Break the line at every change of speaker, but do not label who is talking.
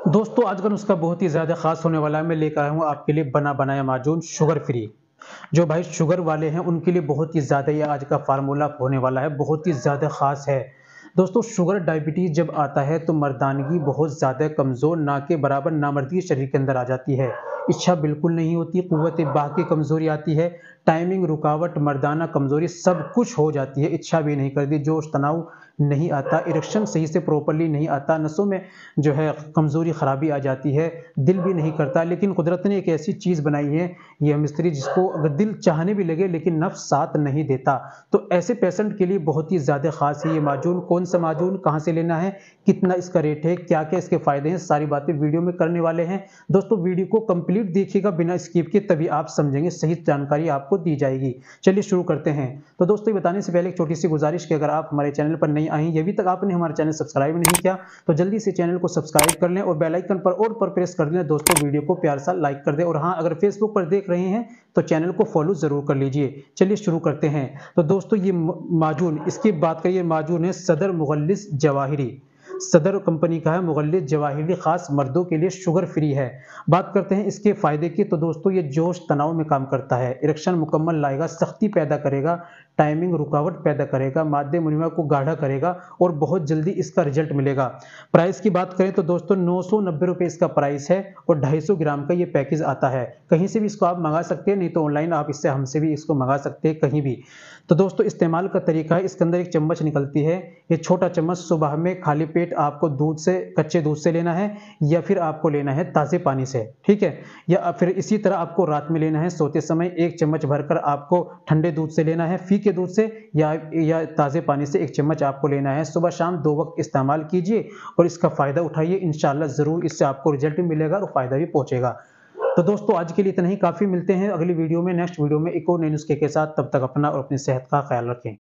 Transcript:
दोस्तों आज का नुस्खा बहुत ही ज़्यादा ख़ास होने वाला है। मैं लेकर आया हूँ आपके लिए बना बनाया माजून शुगर फ्री। जो भाई शुगर वाले हैं उनके लिए बहुत ही ज़्यादा ये आज का फ़ार्मूला होने वाला है, बहुत ही ज़्यादा ख़ास है। दोस्तों शुगर डायबिटीज़ जब आता है तो मर्दानगी बहुत ज़्यादा कमज़ोर ना के बराबर नामर्दी शरीर के अंदर आ जाती है। इच्छा बिल्कुल नहीं होती, क़ुव्वत-ए-बाह की कमज़ोरी आती है, टाइमिंग, रुकावट, मर्दाना कमज़ोरी सब कुछ हो जाती है। इच्छा भी नहीं करती, जोश तनाव नहीं आता, इरेक्शन सही से प्रॉपर्ली नहीं आता, नसों में जो है कमज़ोरी ख़राबी आ जाती है, दिल भी नहीं करता। लेकिन कुदरत ने एक ऐसी चीज़ बनाई है, ये मिस्त्री जिसको अगर दिल चाहने भी लगे लेकिन नफ़्स साथ नहीं देता। तो ऐसे पेशेंट के लिए बहुत ही ज़्यादा ख़ास है ये माजून। कौन-सा माजून, कहाँ से लेना है, कितना इसका रेट है, क्या-क्या इसके फ़ायदे हैं, सारी बातें वीडियो में करने वाले हैं। दोस्तों वीडियो को कंप्लीट देखिएगा बिना स्किप के, तभी आप समझेंगे, सही जानकारी आपको दी जाएगी। चलिए शुरू करते हैं। तो दोस्तों ये बताने से पहले एक छोटी-सी गुज़ारिश कि अगर आप हमारे चैनल पर नए आए हैं, अभी तक आपने हमारा चैनल सब्सक्राइब नहीं किया, तो जल्दी से चैनल को सब्सक्राइब कर लें और बेल आइकन पर ऑल पर प्रेस कर दें। दोस्तों वीडियो को प्यार सा लाइक कर दें और हाँ, अगर फेसबुक पर देख रहे हैं तो चैनल को फॉलो ज़रूर कर लीजिए। चलिए शुरू करते हैं। तो दोस्तों ये माजून, इसकी बात करिए, माजून है सदर मुगल्लिस जवाहिरी। सदर कंपनी का है, मुगल्लिस जवाहिरी, खास मर्दों के लिए शुगर फ्री है। बात करते हैं इसके फायदे की। तो दोस्तों ये जोश तनाव में काम करता है, इरेक्शन मुकम्मल लाएगा, सख्ती पैदा करेगा, टाइमिंग रुकावट पैदा करेगा, मादे मुनीमा को गाढ़ा करेगा और बहुत जल्दी इसका रिजल्ट मिलेगा। प्राइस की बात करें तो दोस्तों 990 रुपये इसका प्राइस है और 250 ग्राम का ये पैकेज आता है। कहीं से भी इसको आप मंगा सकते हैं, नहीं तो ऑनलाइन आप इससे हमसे भी इसको मंगा सकते हैं कहीं भी। तो दोस्तों इस्तेमाल का तरीका है, इसके अंदर एक चम्मच निकलती है, ये छोटा चम्मच सुबह में खाली पेट आपको दूध से, कच्चे दूध से लेना है या फिर आपको लेना है ताज़े पानी से, ठीक है? या फिर इसी तरह आपको रात में लेना है सोते समय, एक चम्मच भरकर आपको ठंडे दूध से लेना है, फीके दूध से या ताज़े पानी से एक चम्मच आपको लेना है। सुबह शाम 2 वक़्त इस्तेमाल कीजिए और इसका फ़ायदा उठाइए। इंशाअल्लाह ज़रूर इससे आपको रिज़ल्ट भी मिलेगा और फ़ायदा भी पहुँचेगा। तो दोस्तों आज के लिए इतना ही काफ़ी। मिलते हैं अगली वीडियो में, नेक्स्ट वीडियो में एक और नए नुस्खे के साथ। तब तक अपना और अपनी सेहत का ख़्याल रखें।